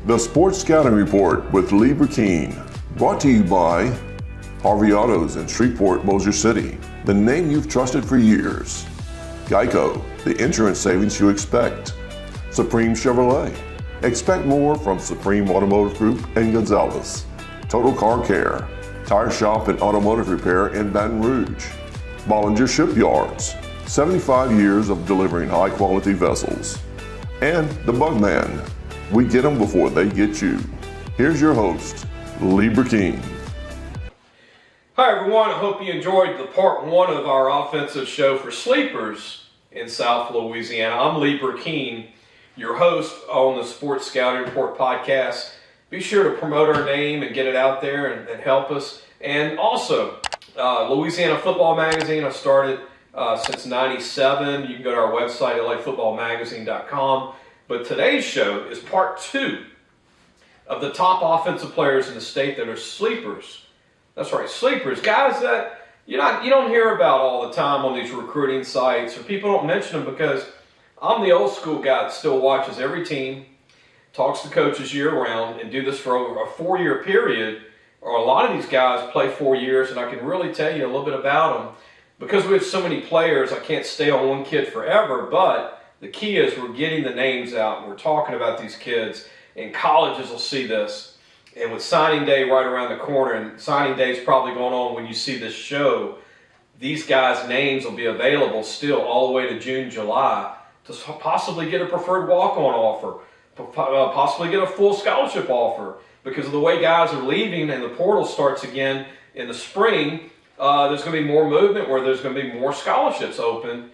The Sports Scouting Report with Lee Burkeen, brought to you by Harvey Autos in Shreveport, Bossier City, the name you've trusted for years. Geico, the insurance savings you expect. Supreme Chevrolet, expect more from Supreme Automotive Group and Gonzalez. Total Car Care, tire shop and automotive repair in Baton Rouge. Bollinger Shipyards, 75 years of delivering high-quality vessels. And the Bugman, we get them before they get you. Here's your host, Lee Burkeen. Hi everyone, I hope you enjoyed the part one of our offensive show for sleepers in South Louisiana. I'm Lee Burkeen, your host on the Sports Scouting Report podcast. Be sure to promote our name and get it out there and help us. And also, Louisiana Football Magazine, I started since '97. You can go to our website, lafootballmagazine.com. But today's show is part two of the top offensive players in the state that are sleepers. That's right, sleepers. Guys that you don't hear about all the time on these recruiting sites, or people don't mention them because I'm the old school guy that still watches every team, talks to coaches year round, and do this for over a 4-year period. Or a lot of these guys play 4 years, and I can really tell you a little bit about them. Because we have so many players, I can't stay on one kid forever, but the key is we're getting the names out and we're talking about these kids, and colleges will see this. And with signing day right around the corner, and signing day is probably going on when you see this show, these guys' names will be available still all the way to June, July to possibly get a preferred walk-on offer, possibly get a full scholarship offer. Because of the way guys are leaving and the portal starts again in the spring, there's going to be more movement where there's going to be more scholarships open.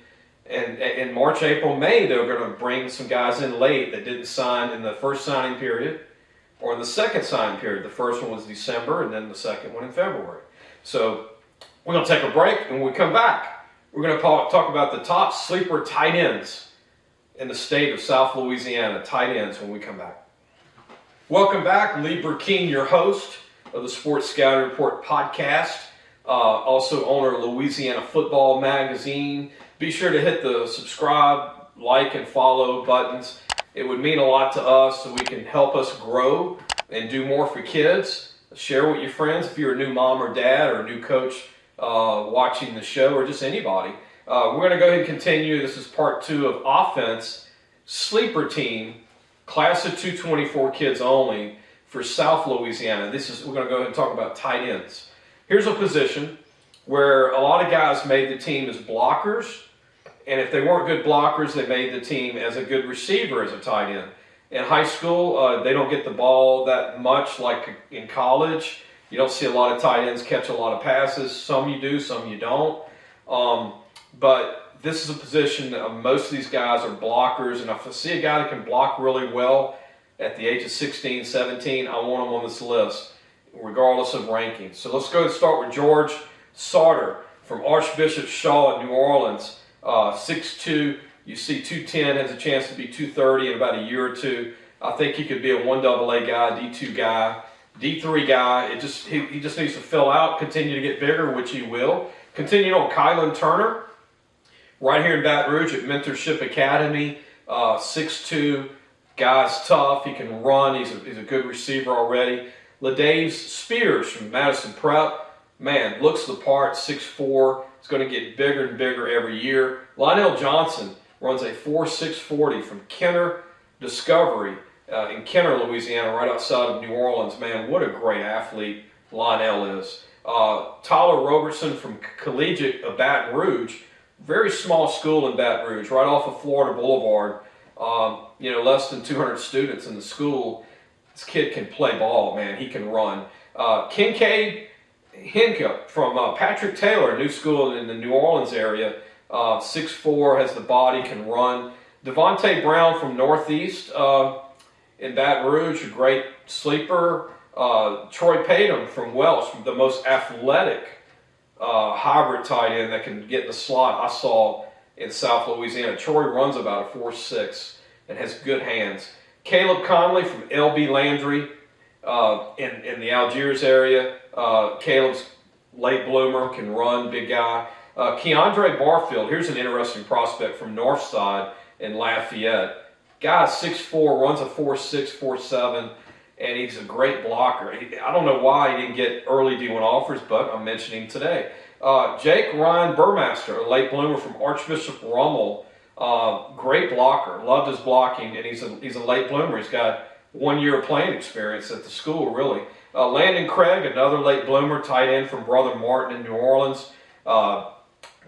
And in March, April, May, they're going to bring some guys in late that didn't sign in the first signing period or in the second signing period. The first one was December, and then the second one in February. So we're going to take a break, and when we come back, we're going to talk about the top sleeper tight ends in the state of South Louisiana, tight ends, when we come back. Welcome back. Lee Burkeen, your host of the Sports Scouting Report podcast, also owner of Louisiana Football Magazine. Be sure to hit the subscribe, like, and follow buttons. It would mean a lot to us so we can help us grow and do more for kids. Share with your friends if you're a new mom or dad or a new coach watching the show, or just anybody. We're going to go ahead and continue. This is part two of offense, sleeper team, class of 224 kids only for South Louisiana. We're going to go ahead and talk about tight ends. Here's a position where a lot of guys made the team as blockers. And if they weren't good blockers, they made the team as a good receiver as a tight end. In high school, they don't get the ball that much like in college. You don't see a lot of tight ends catch a lot of passes. Some you do, some you don't. But this is a position that most of these guys are blockers. And if I see a guy that can block really well at the age of 16, 17, I want him on this list, regardless of ranking. So let's go and start with George Sauter from Archbishop Shaw in New Orleans. 6'2", you see 210, has a chance to be 230 in about a year or two. I think he could be a 1AA guy, D2 guy, D3 guy. He just needs to fill out, continue to get bigger, which he will. Continue on, Kylan Turner, right here in Baton Rouge at Mentorship Academy. 6'2", guy's tough, he can run, he's a good receiver already. LaDave Spears from Madison Prep, man, looks the part, 6'4". It's going to get bigger and bigger every year. Lionel Johnson runs a 4.6 40 from Kenner Discovery in Kenner, Louisiana, right outside of New Orleans. Man, what a great athlete Lionel is. Tyler Robertson from Collegiate of Baton Rouge, very small school in Baton Rouge, right off of Florida Boulevard. Less than 200 students in the school. This kid can play ball, man. He can run. Kincaid Hinka from Patrick Taylor, new school in the New Orleans area, 6'4", has the body, can run. Devontae Brown from Northeast in Baton Rouge, a great sleeper. Troy Padum from Welch, the most athletic hybrid tight end that can get in the slot I saw in South Louisiana. Troy runs about a 4.6 and has good hands. Caleb Conley from LB Landry in the Algiers area. Caleb's late bloomer, can run, big guy. Keandre Barfield, here's an interesting prospect from Northside in Lafayette. Guy's 6'4", runs a 4'6", 4'7", and he's a great blocker. I don't know why he didn't get early D1 offers, but I'm mentioning him today. Jake Ryan Burmaster, a late bloomer from Archbishop Rummel, great blocker. Loved his blocking, and he's a late bloomer. He's got 1 year of playing experience at the school, really. Landon Craig, another late bloomer, tight end from Brother Martin in New Orleans,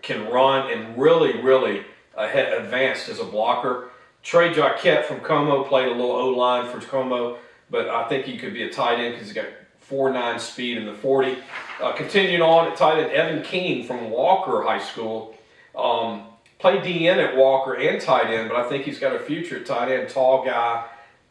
can run and really advanced as a blocker. Trey Jacquette from Como played a little O-line for Como, but I think he could be a tight end because he's got 4.9 speed in the 40. Continuing on at tight end, Evan Keene from Walker High School. Played DN at Walker and tight end, but I think he's got a future at tight end. Tall guy,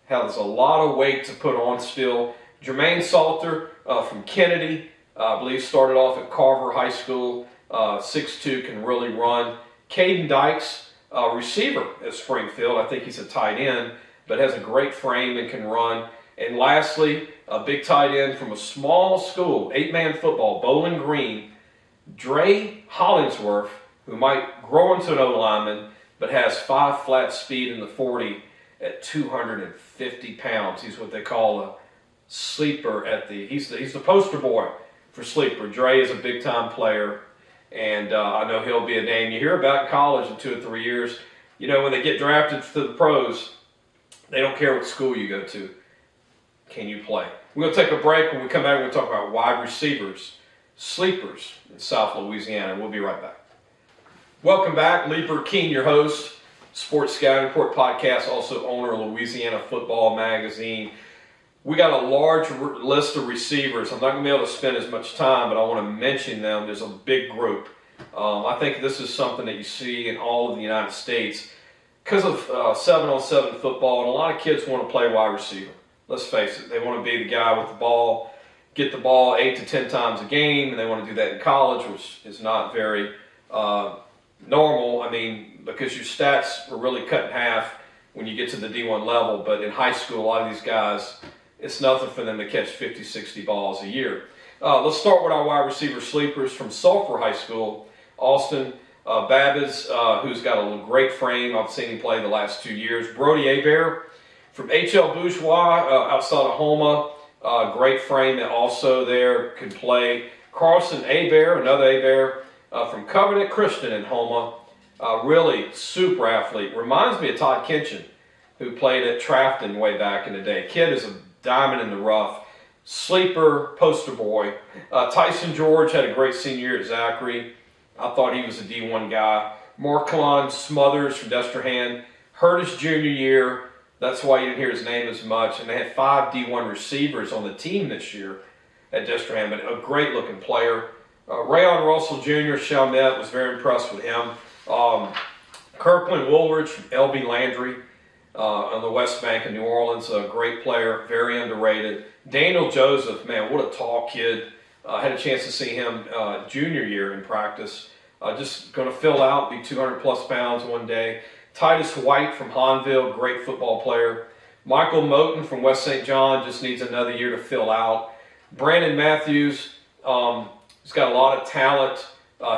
has a lot of weight to put on still. Jermaine Salter from Kennedy, I believe started off at Carver High School. 6'2", can really run. Caden Dykes, receiver at Springfield. I think he's a tight end, but has a great frame and can run. And lastly, a big tight end from a small school, 8-man football, Bowling Green, Dre Hollingsworth, who might grow into an O-lineman, but has 5 flat speed in the 40 at 250 pounds. He's what they call a sleeper he's the poster boy for sleeper. Dre is a big-time player, and I know he'll be a name you hear about in college in 2 or 3 years. You know, when they get drafted to the pros, they don't care what school you go to. Can you play? We're going to take a break. When we come back, we're going to talk about wide receivers, sleepers in South Louisiana. We'll be right back. Welcome back. Lieber Keene, your host, Sports Scouting Report podcast, also owner of Louisiana Football Magazine. We got a large list of receivers. I'm not going to be able to spend as much time, but I want to mention them. There's a big group. I think this is something that you see in all of the United States because of 7-on-7 football, and a lot of kids want to play wide receiver. Let's face it, they want to be the guy with the ball, get the ball 8 to 10 times a game, and they want to do that in college, which is not very normal. I mean, because your stats are really cut in half when you get to the D1 level, but in high school, a lot of these guys, it's nothing for them to catch 50, 60 balls a year. Let's start with our wide receiver sleepers from Sulphur High School. Austin Babbage, who's got a great frame. I've seen him play the last 2 years. Brody Hebert from H.L. Bourgeois outside of Homa. Great frame and also there can play. Carson Hebert, another Hebert from Covenant Christian in Homa. Really super athlete. Reminds me of Todd Kinchin, who played at Trafton way back in the day. Kid is a diamond in the rough. Sleeper, poster boy. Tyson George had a great senior year at Zachary. I thought he was a D1 guy. Marklon Smothers from Destrehan hurt his junior year. That's why you didn't hear his name as much. And they had 5 D1 receivers on the team this year at Destrehan, but a great-looking player. Rayon Russell Jr., Chalmette, was very impressed with him. Kirkland Woolridge from LB Landry on the West Bank of New Orleans, a great player, very underrated. Daniel Joseph, man, what a tall kid. Had a chance to see him junior year in practice. Just going to fill out, be 200-plus pounds one day. Titus White from Hahnville, great football player. Michael Moten from West St. John just needs another year to fill out. Brandon Matthews, he's got a lot of talent.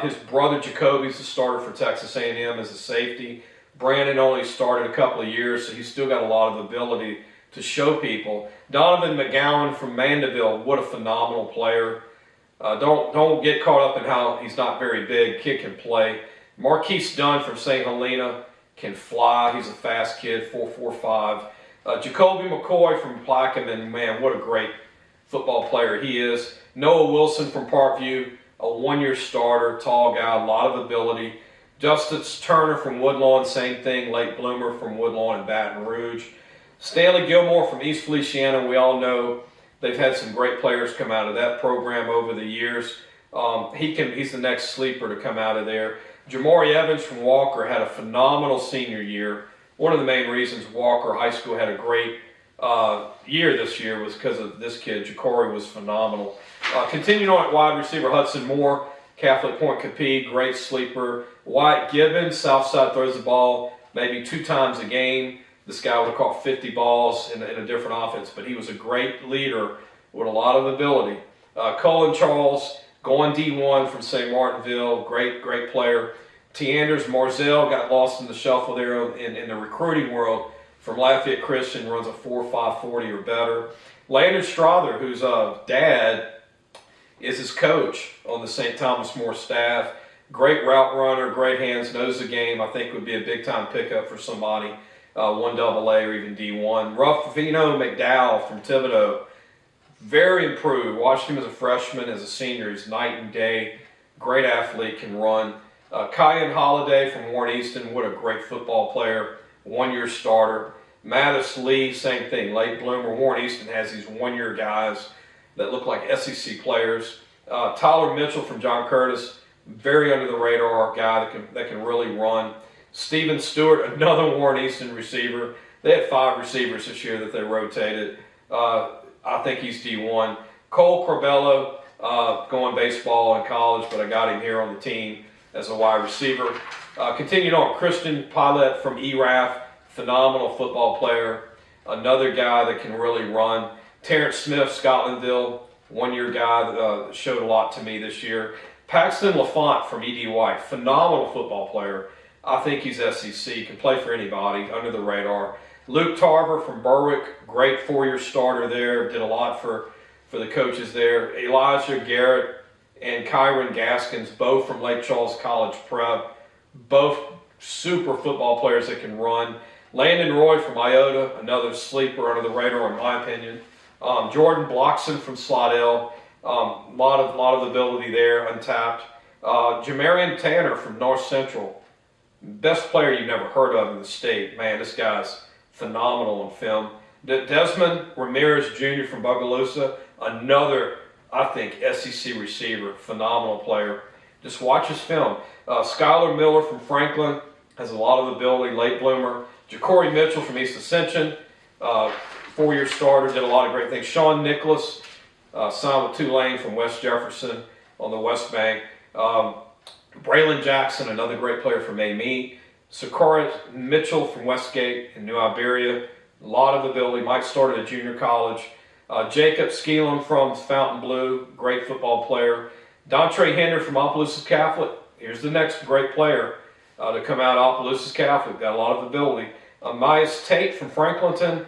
His brother Jacoby's the starter for Texas A&M as a safety. Brandon only started a couple of years, so he's still got a lot of ability to show people. Donovan McGowan from Mandeville, what a phenomenal player. Don't get caught up in how he's not very big. Kid can play. Marquise Dunn from St. Helena can fly. He's a fast kid, 4.45. Jacoby McCoy from Plaquemine, man, what a great football player he is. Noah Wilson from Parkview, a 1-year starter, tall guy, a lot of ability. Justice Turner from Woodlawn, same thing, late bloomer from Woodlawn and Baton Rouge. Stanley Gilmore from East Feliciana, we all know they've had some great players come out of that program over the years. He's the next sleeper to come out of there. Jamari Evans from Walker had a phenomenal senior year. One of the main reasons Walker High School had a great year this year was because of this kid. Ja'Cory was phenomenal. Continuing on at wide receiver, Hudson Moore, Catholic Point Capee, great sleeper. Wyatt Gibbons, Southside throws the ball maybe 2 times a game. This guy would have caught 50 balls in a different offense, but he was a great leader with a lot of ability. Colin Charles, going D1 from St. Martinville, great player. Teanders Marzell got lost in the shuffle there in the recruiting world. from Lafayette Christian, runs a 4.540 or better. Landon Strother, whose dad is his coach on the St. Thomas More staff. Great route runner, great hands, knows the game. I think would be a big-time pickup for somebody, 1AA or even D1. Ruffino McDowell from Thibodeau, very improved. Watched him as a freshman, as a senior. He's night and day. Great athlete, can run. Kyan Holiday from Warren Easton, what a great football player. 1-year starter. Mattis Lee, same thing, late bloomer. Warren Easton has these 1-year guys that look like SEC players. Tyler Mitchell from John Curtis, very under the radar guy that can really run. Steven Stewart, another Warren Easton receiver. They had 5 receivers this year that they rotated. I think he's D1. Cole Corbello, going baseball in college, but I got him here on the team as a wide receiver. Continuing on, Christian Pilot from ERAF, phenomenal football player. Another guy that can really run. Terrence Smith, Scotlandville, 1-year guy that showed a lot to me this year. Paxton LaFont from E.D. White, phenomenal football player. I think he's SEC, can play for anybody, under the radar. Luke Tarver from Berwick, great 4-year starter there, did a lot for the coaches there. Elijah Garrett and Kyron Gaskins, both from Lake Charles College Prep, both super football players that can run. Landon Roy from Iota, another sleeper under the radar in my opinion. Jordan Blockson from Slidell, lot of ability there, untapped. Jamarian Tanner from North Central, best player you've never heard of in the state. Man, this guy's phenomenal on film. Desmond Ramirez Jr. from Bogalusa, another, I think, SEC receiver, phenomenal player. Just watch his film. Skylar Miller from Franklin has a lot of ability, late bloomer. Ja'Cory Mitchell from East Ascension, 4-year starter, did a lot of great things. Sean Nicholas, signed with Tulane from West Jefferson on the West Bank. Braylon Jackson, another great player from Amite. Sakura Mitchell from Westgate in New Iberia, a lot of ability. Mike started at junior college. Jacob Skeelam from Fontainebleau, great football player. Dontre Henry from Opelousas Catholic. Here's the next great player to come out of Opelousas Catholic, got a lot of ability. Myas Tate from Franklinton.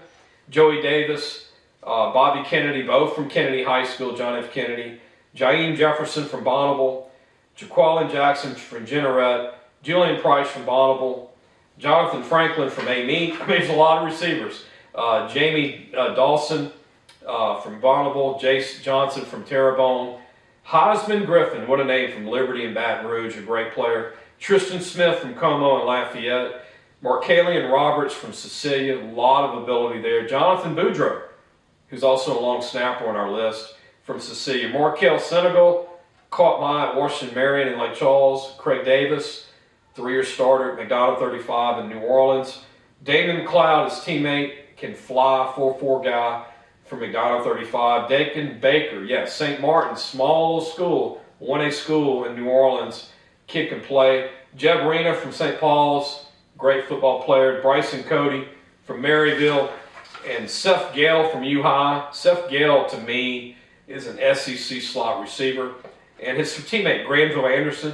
Joey Davis, Bobby Kennedy, both from Kennedy High School, John F. Kennedy. Jaheim Jefferson from Bonneville. Jaqueline Jackson from Jeanerette. Julian Price from Bonneville. Jonathan Franklin from Amite. I mean, there's a lot of receivers. Jamie Dawson from Bonneville. Jace Johnson from Terrebonne. Heisman Griffin, what a name, from Liberty and Baton Rouge, a great player. Tristan Smith from Como and Lafayette. Markalian Roberts from Cecilia, a lot of ability there. Jonathan Boudreaux, who's also a long snapper on our list, from Cecilia. Markel Senegal, caught my eye at Washington Marion in Lake Charles. Craig Davis, 3-year starter at McDonald 35 in New Orleans. Damon Cloud, his teammate, can fly, 4'4" guy from McDonald 35. Dakin Baker, yes, St. Martin's, small little school, 1A school in New Orleans, kid can play. Jeb Rena from St. Paul's, great football player. Bryson Cody from Maryville, and Seth Gale from U-High. Seth Gale, to me, is an SEC slot receiver. And his teammate, Granville Anderson,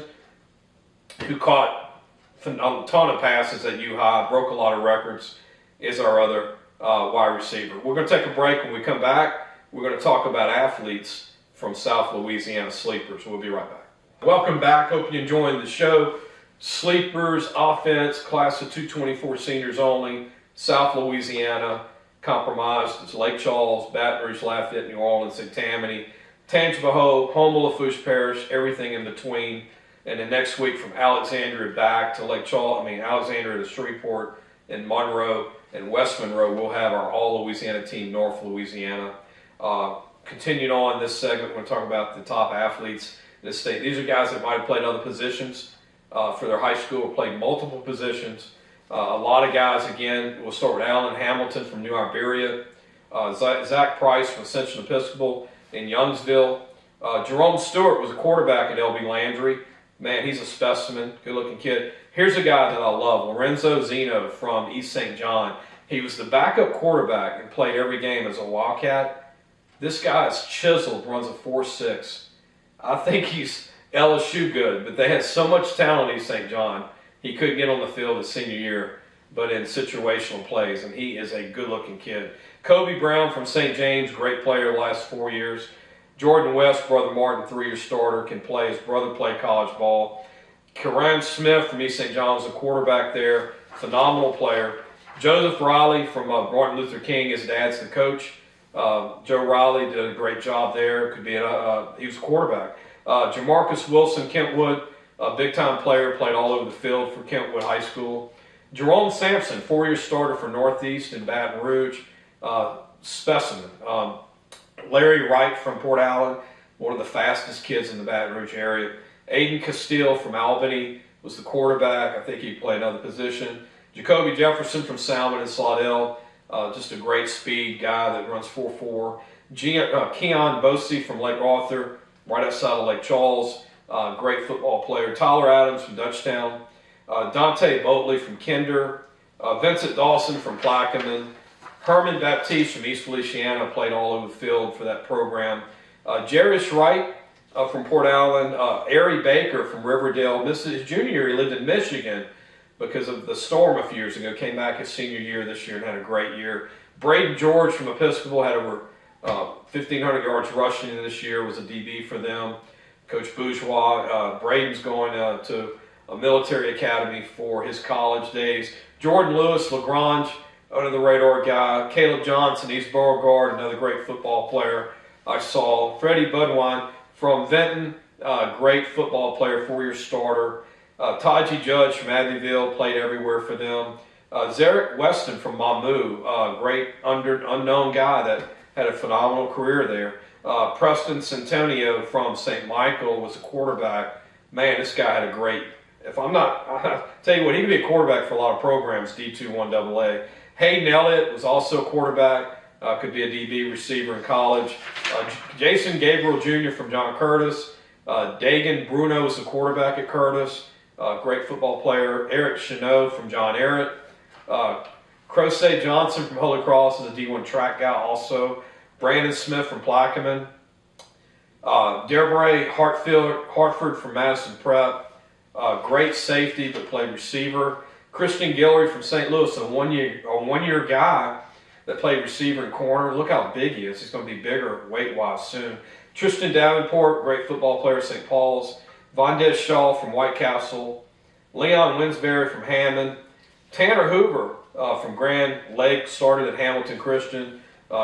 who caught a ton of passes at U-High, broke a lot of records, is our other wide receiver. We're going to take a break. When we come back, we're going to talk about athletes from South Louisiana, sleepers. We'll be right back. Welcome back. Hope you're enjoying the show. Sleepers, offense, class of 224 seniors only, South Louisiana, compromised. It's Lake Charles, Baton Rouge, Lafayette, New Orleans, St. Tammany, Tangipahoa, Hope, Houma, Lafourche Parish, everything in between. And then next week from Alexandria back to Lake Charles, Alexandria to Shreveport and Monroe and West Monroe, we'll have our All Louisiana team, North Louisiana. Continuing on this segment, we're going to talk about the top athletes in the state. These are guys that might have played other positions for their high school, played multiple positions. A lot of guys, again, we'll start with Alan Hamilton from New Iberia, Zach Price from Ascension Episcopal in Youngsville. Jerome Stewart was a quarterback at LB Landry. Man, he's a specimen, good-looking kid. Here's a guy that I love, Lorenzo Zeno from East St. John. He was the backup quarterback and played every game as a Wildcat. This guy is chiseled, runs a 4.6. I think he's LSU good, but they had so much talent in East St. John, he couldn't get on the field his senior year. but in situational plays, and he is a good-looking kid. Kobe Brown from St. James, great player the last 4 years. Jordan West, brother Martin, 3-year starter, can play. His brother played college ball. Karan Smith from East St. John's, a quarterback there, phenomenal player. Joseph Riley from Martin Luther King, his dad's the coach. Joe Riley did a great job there. He was a quarterback. Jamarcus Wilson, Kentwood, a big-time player, played all over the field for Kentwood High School. Jerome Sampson, 4-year starter for Northeast in Baton Rouge, specimen. Larry Wright from Port Allen, one of the fastest kids in the Baton Rouge area. Aiden Castile from Albany was the quarterback. I think he played another position. Jacoby Jefferson from Salmon and Slaughter, just a great speed guy that runs 4.4. Keon Bosey from Lake Arthur, right outside of Lake Charles, great football player. Tyler Adams from Dutchtown. Dante Boatley from Kinder. Vincent Dawson from Plaquemine. Herman Baptiste from East Feliciana, played all over the field for that program. Jarius Wright from Port Allen. Ari Baker from Riverdale. His junior year, he lived in Michigan because of the storm a few years ago. Came back his senior year this year and had a great year. Braden George from Episcopal had over 1,500 yards rushing this year, was a DB for them. Coach Bourgeois. Braden's going to a military academy for his college days. Jordan Lewis, LaGrange, under the radar guy. Caleb Johnson, East Beauregard, another great football player I saw. Freddie Budwine from Benton, great football player, 4-year starter. Taji Judge from Abbeville, played everywhere for them. Zarek Weston from Mamou, great unknown guy that had a phenomenal career there. Preston Centonio from St. Michael was a quarterback. Man, this guy had a great, I tell you what, he could be a quarterback for a lot of programs, D2, 1AA. Hayden Elliott was also a quarterback, could be a DB receiver in college. Jason Gabriel Jr. from John Curtis. Dagan Bruno was a quarterback at Curtis, great football player. Eric Chenot from John Ehret. Crosay Johnson from Holy Cross is a D1 track guy also. Brandon Smith from Plaquemine. Derbray Hartford from Madison Prep. Great safety, but played receiver. Christian Guillory from St. Louis, a one-year guy that played receiver and corner. Look how big he is. He's going to be bigger weight-wise soon. Tristan Davenport, great football player at St. Paul's. Vondez Shaw from White Castle. Leon Winsberry from Hammond. Tanner Hoover from Grand Lake, started at Hamilton Christian.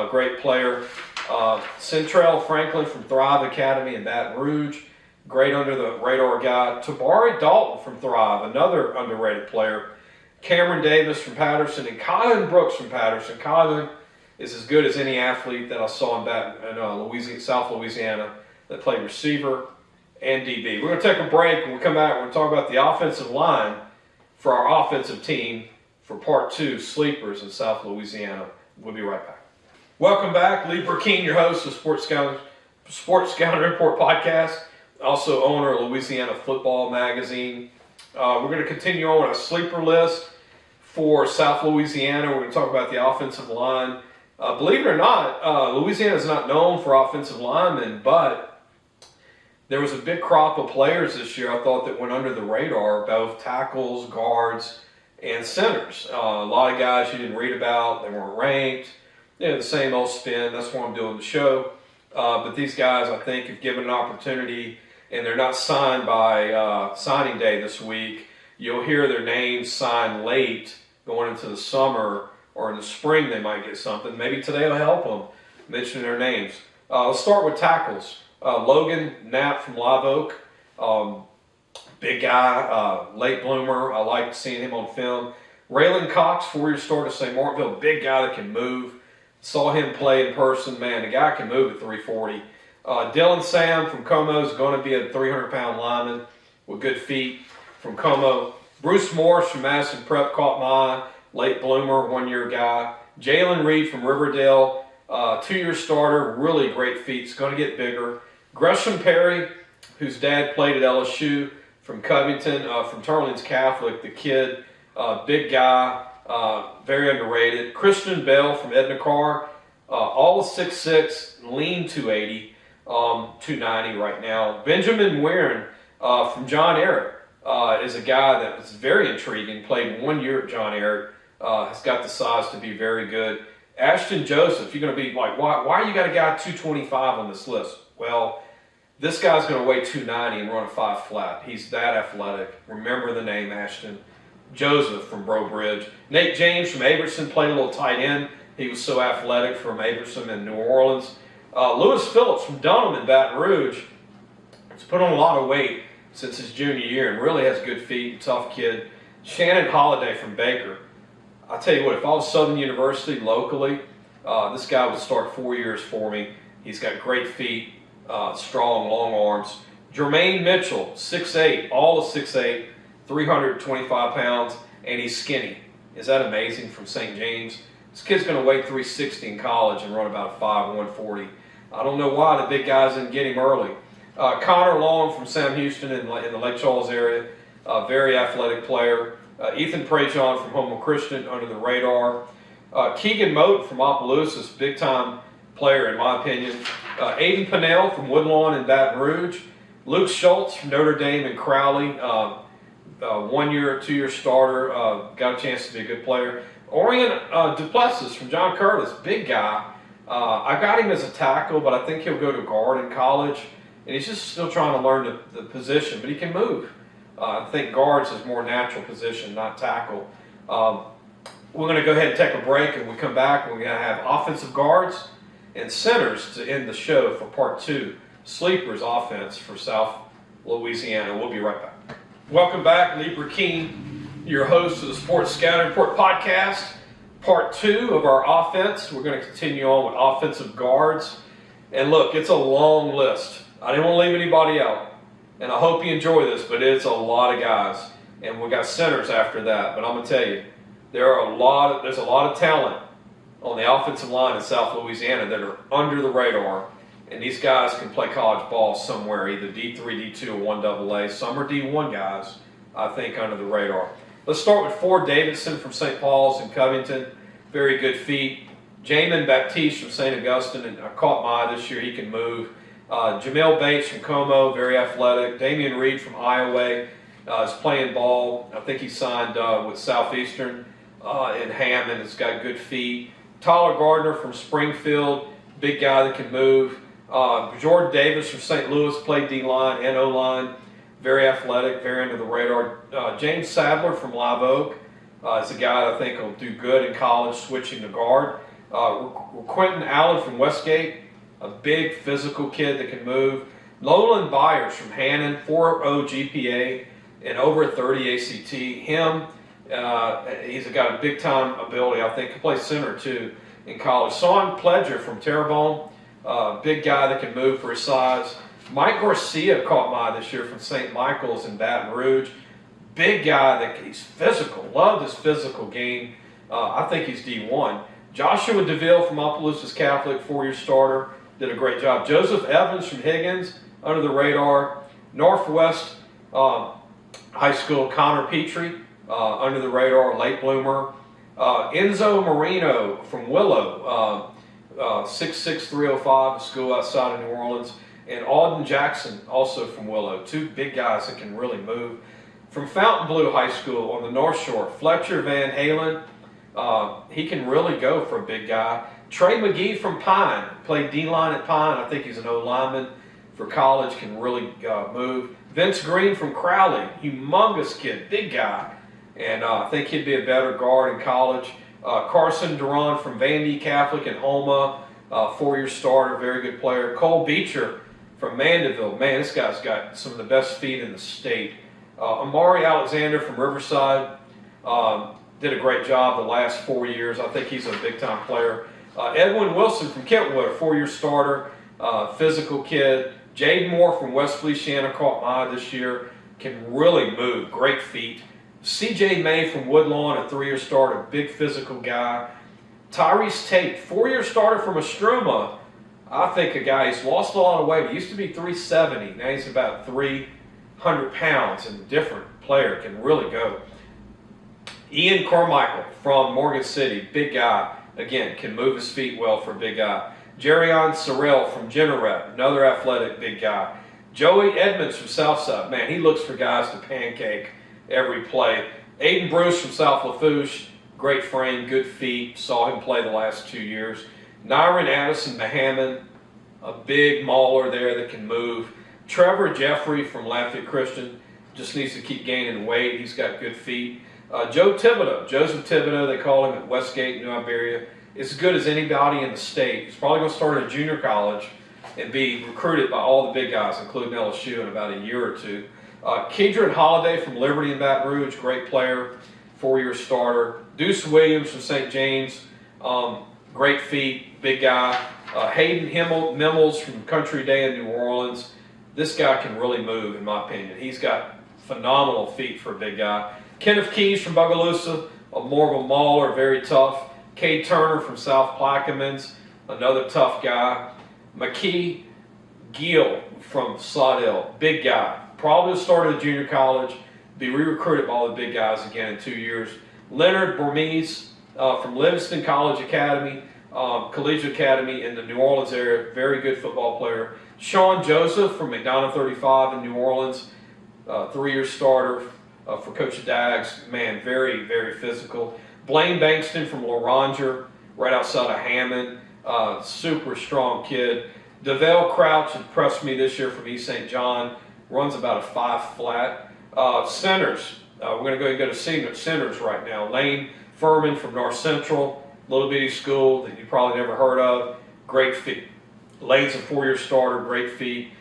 Great player. Centrell Franklin from Thrive Academy in Baton Rouge. Great under the radar guy. Tabari Dalton from Thrive, another underrated player. Cameron Davis from Patterson and Colin Brooks from Patterson. Colin is as good as any athlete that I saw in South Louisiana that played receiver and DB. We're going to take a break. When we come back, we're going to talk about the offensive line for our offensive team for Part 2, Sleepers in South Louisiana. We'll be right back. Welcome back. Lee Burkeen, your host of Sports Scouting Report podcast, also owner of Louisiana Football Magazine. We're going to continue on a sleeper list for South Louisiana. We're going to talk about the offensive line. Believe it or not, Louisiana is not known for offensive linemen, but there was a big crop of players this year I thought that went under the radar, both tackles, guards, and centers. A lot of guys you didn't read about, they weren't ranked. The same old spin. That's why I'm doing the show. But these guys, I think, if given an opportunity, and they're not signed by signing day this week, you'll hear their names signed late going into the summer, or in the spring they might get something. Maybe today will help them mention their names. Let's start with tackles. Logan Knapp from Live Oak, big guy, late bloomer. I like seeing him on film. Raylan Cox, 4-year starter at St. Martinville, big guy that can move. Saw him play in person. Man, the guy can move at 340. Dylan Sam from Como is going to be a 300-pound lineman with good feet from Como. Bruce Morris from Madison Prep caught my eye. Late bloomer, 1-year guy. Jalen Reed from Riverdale, 2-year starter, really great feet. It's going to get bigger. Gresham Perry, whose dad played at LSU, from Covington, from Tarleton's Catholic, the kid, big guy, very underrated. Christian Bell from Edna Carr, all 6'6", lean 280, 290 right now. Benjamin Weirin from John Ehret is a guy that was very intriguing, played 1 year at John Ehret. has got the size to be very good. Ashton Joseph, you're going to be like, why you got a guy 225 on this list? Well, this guy's going to weigh 290 and run a 5 flat. He's that athletic. Remember the name Ashton Joseph from Bro Bridge. Nate James from Aberson played a little tight end. He was so athletic from Aberson in New Orleans. Lewis Phillips from Dunham in Baton Rouge. He's put on a lot of weight since his junior year and really has good feet, tough kid. Shannon Holiday from Baker. I'll tell you what, if I was Southern University locally, this guy would start 4 years for me. He's got great feet, strong, long arms. Jermaine Mitchell, 6'8", all of 6'8", 325 pounds, and he's skinny. Is that amazing from St. James? This kid's going to weigh 360 in college and run about 5', 140. I don't know why the big guys didn't get him early. Connor Long from Sam Houston in the Lake Charles area, very athletic player. Ethan Prejean from Homewood Christian, under the radar. Keegan Moten from Opelousas, big time player in my opinion. Aiden Pinnell from Woodlawn in Baton Rouge. Luke Schultz from Notre Dame and Crowley, 1 year, 2 year starter, got a chance to be a good player. Orion Duplessis from John Curtis, big guy. I got him as a tackle, but I think he'll go to guard in college. And he's just still trying to learn the position, but he can move. I think guards is more natural position, not tackle. We're going to go ahead and take a break, and when we come back, we're going to have offensive guards and centers to end the show for part 2, Sleepers offense for South Louisiana. We'll be right back. Welcome back, Lee Burkeen, your host of the Sports Scouting Report podcast, part 2 of our offense. We're going to continue on with offensive guards. And look, it's a long list. I didn't want to leave anybody out. And I hope you enjoy this, but it's a lot of guys. And we got centers after that. But I'm going to tell you, there's a lot of talent on the offensive line in South Louisiana that are under the radar. And these guys can play college ball somewhere, either D3, D2, or 1AA. Some are D1 guys, I think, under the radar. Let's start with Ford Davidson from St. Paul's in Covington. Very good feet. Jamin Baptiste from St. Augustine, and I caught my eye this year. He can move. Jamel Bates from Como, very athletic. Damian Reed from Iowa is playing ball. I think he signed with Southeastern in Hammond. Has got good feet. Tyler Gardner from Springfield, big guy that can move. Jordan Davis from St. Louis played D-line and O-line. Very athletic, very under the radar. James Sadler from Live Oak is a guy that I think will do good in college, switching to guard. Quentin Allen from Westgate, a big physical kid that can move. Nolan Byers from Hannon, 4.0 GPA and over 30 ACT. He's got a big time ability. I think he plays center too in college. Son Pledger from Terrebonne, big guy that can move for his size. Mike Garcia caught my eye this year from St. Michael's in Baton Rouge. Big guy that he's physical. Loved his physical game. I think he's D1. Joshua DeVille from Opelousas Catholic, 4-year starter, did a great job. Joseph Evans from Higgins, under the radar. Northwest High School, Connor Petrie, under the radar, late bloomer. Enzo Marino from Willow, 6'6", 305, a school outside of New Orleans. And Auden Jackson, also from Willow. 2 big guys that can really move. From Fontainebleau High School on the North Shore, Fletcher Van Halen. He can really go for a big guy. Trey McGee from Pine, played D-line at Pine. I think he's an O-lineman for college, can really move. Vince Green from Crowley, humongous kid, big guy. And I think he'd be a better guard in college. Carson Duran from Vandy Catholic in Homa, 4-year starter, very good player. Cole Beecher from Mandeville. Man, this guy's got some of the best feet in the state. Amari Alexander from Riverside did a great job the last 4 years. I think he's a big-time player. Edwin Wilson from Kentwood, a 4-year starter, physical kid. Jade Moore from West Feliciana caught my eye this year. Can really move, great feet. C.J. May from Woodlawn, a 3-year starter, big physical guy. Tyrese Tate, 4-year starter from Estruma. I think a guy who's lost a lot of weight. He used to be 370. Now he's about 300 pounds, and a different player, can really go. Ian Carmichael from Morgan City, big guy. Again, can move his feet well for a big guy. Jerion Sorrell from Generette, another athletic big guy. Joey Edmonds from Southside. Man, he looks for guys to pancake every play. Aiden Bruce from South Lafourche, great frame, good feet. Saw him play the last 2 years. Nyron Addison Mahaman, a big mauler there that can move. Trevor Jeffrey from Lafayette Christian just needs to keep gaining weight. He's got good feet. Joseph Thibodeau, they call him at Westgate, New Iberia, is as good as anybody in the state. He's probably going to start at junior college and be recruited by all the big guys, including LSU, in about a year or two. Kedron Holiday from Liberty in Baton Rouge, great player, 4-year starter. Deuce Williams from St. James, great feet, big guy. Hayden Mimmels from Country Day in New Orleans. This guy can really move, in my opinion. He's got phenomenal feet for a big guy. Kenneth Keys from Bogalusa, more of a mauler, very tough. Cade Turner from South Plaquemines, another tough guy. McKee Gill from Slidell, big guy. Probably started at junior college, be re-recruited by all the big guys again in 2 years. Leonard Burmese from Livingston College Academy, Collegiate Academy in the New Orleans area, very good football player. Sean Joseph from McDonough 35 in New Orleans, 3-year starter for Coach Daggs. Man, very, very physical. Blaine Bankston from Loranger, right outside of Hammond, super strong kid. DeVale Crouch impressed me this year from East St. John, runs about a 5 flat. Centers, we're going to go ahead and go to centers right now. Lane Furman from North Central, little bitty school that you probably never heard of, great feet. Lane's a 4-year starter, great feet.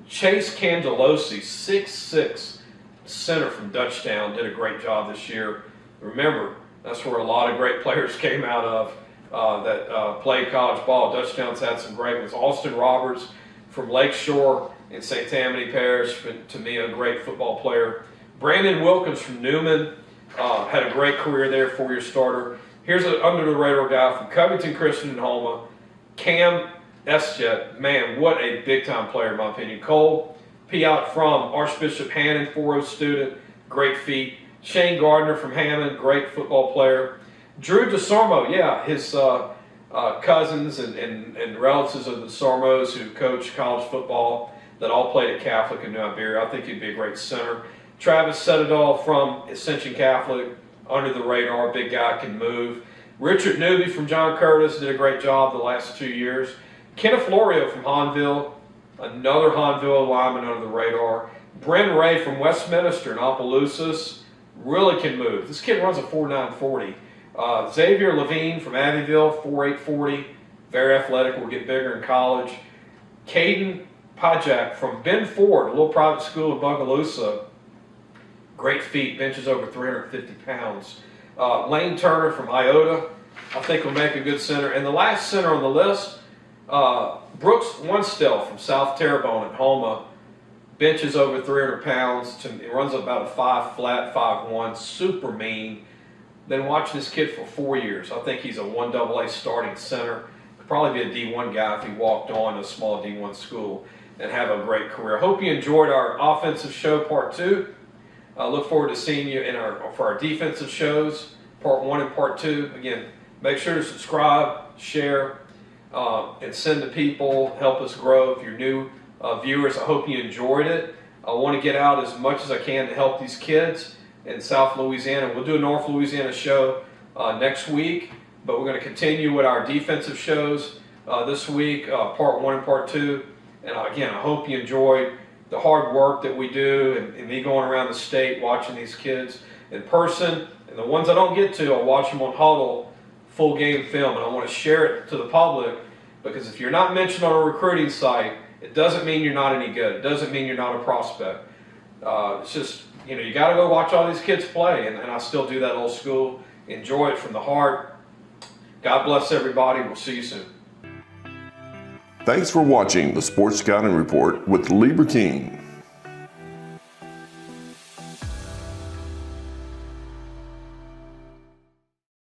Chase Candelosi, 6'6", center from Dutchtown, did a great job this year. Remember, that's where a lot of great players came out of that played college ball. Dutchtown's had some great ones. Austin Roberts from Lakeshore in St. Tammany Parish, to me a great football player. Brandon Wilkins from Newman, had a great career there, 4-year starter. Here's an under-the-radar guy from Covington Christian in Houma, Cam Esjet. Man, what a big-time player in my opinion. Cole Piot from Archbishop Hannon, 4-0 student, great feet. Shane Gardner from Hammond, great football player. Drew DeSormo, yeah, his cousins and relatives of the DeSormos who coach college football that all played at Catholic in New Iberia. I think he'd be a great center. Travis Citadel from Ascension Catholic, under the radar, big guy, can move. Richard Newby from John Curtis did a great job the last 2 years. Kenneth Florio from Hahnville, another Hahnville lineman under the radar. Bryn Ray from Westminster in Opelousas, really can move. This kid runs a 4.940. Xavier Levine from Abbeville, 4.840, very athletic, will get bigger in college. Caden Pajak from Ben Ford, a little private school in Bogalusa, great feet, benches over 350 pounds. Lane Turner from Iota, I think will make a good center. And the last center on the list, Brooks Onestell from South Terrebonne at Houma, benches over 300 pounds, runs about a 5 flat, 5'1", super mean. Been watching this kid for 4 years. I think he's a 1AA starting center. Could probably be a D1 guy if he walked on to a small D1 school and have a great career. Hope you enjoyed our offensive show part 2. I look forward to seeing you for our defensive shows, part 1 and part 2. Again, make sure to subscribe, share, and send to people. Help us grow. If you're new viewers, I hope you enjoyed it. I want to get out as much as I can to help these kids in South Louisiana. We'll do a North Louisiana show next week, but we're going to continue with our defensive shows this week, part 1 and part 2. And again, I hope you enjoyed the hard work that we do and me going around the state watching these kids in person. And the ones I don't get to, I'll watch them on Huddle, full game film. And I want to share it to the public, because if you're not mentioned on a recruiting site, it doesn't mean you're not any good. It doesn't mean you're not a prospect. It's just, you got to go watch all these kids play. And I still do that old school. Enjoy it from the heart. God bless everybody. We'll see you soon. Thanks for watching the Sports Scouting Report with Lieber King.